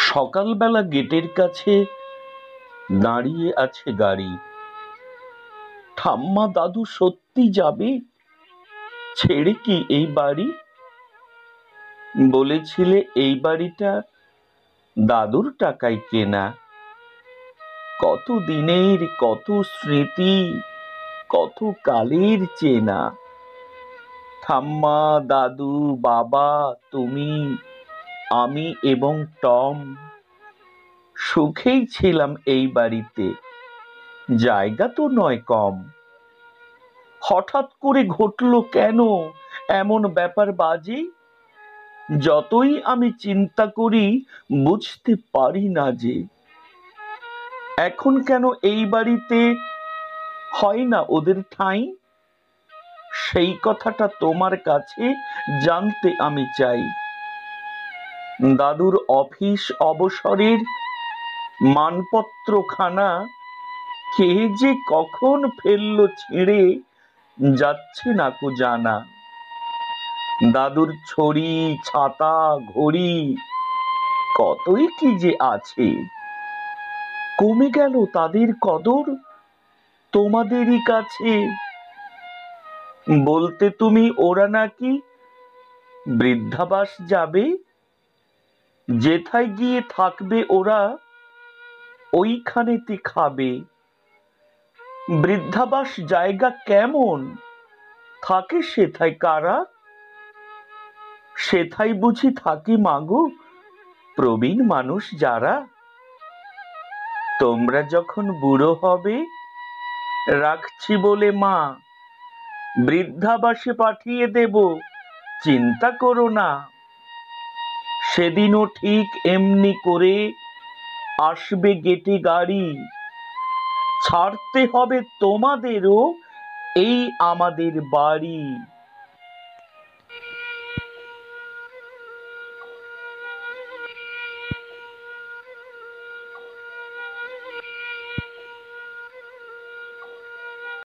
সকালবেলা গেটের কাছে দাঁড়িয়ে আছে গাড়ি। ঠাম্মা দাদু সত্যি যাবে ছেড়ে কি এই বাড়ি? বলেছিলে এই বাড়িটা দাদুর টাকায় কেনা। কত দিনের কত স্মৃতি, কত কালের চেনা। ঠাম্মা দাদু বাবা তুমি আমি এবং টম সুখেই ছিলাম এই বাড়িতে, জায়গা তো নয় কম। হঠাৎ করে ঘটলো কেন এমন ব্যাপার বাজে? যতই আমি চিন্তা করি বুঝতে পারি না যে এখন কেন এই বাড়িতে হয় না ওদের ঠাঁই। সেই কথাটা তোমার কাছে জানতে আমি চাই। দাদুর অফিস অবসরের মানপত্রখানা কে যে কখন ফেললো ছিঁড়ে যাচ্ছে না কো জানা। দাদুর ছড়ি ছাতা ঘড়ি কতই কি যে আছে, কমে গেল তাদের কদর তোমাদেরই কাছে। বলতে তুমি ওরা নাকি বৃদ্ধাবাস যাবে, যেথায় গিয়ে থাকবে ওরা ওইখানেতে খাবে। বৃদ্ধাবাস জায়গা কেমন, থাকে সেথায় কারা? সেথায় বুঝি থাকে মাগো প্রবীণ মানুষ যারা। তোমরা যখন বুড়ো হবে রাখছি বলে মা বৃদ্ধাবাসে পাঠিয়ে দেব, চিন্তা করো না। সেদিনও ঠিক এমনি করে আসবে গেটে গাড়ি, ছাড়তে হবে তোমাদেরও এই আমাদের বাড়ি।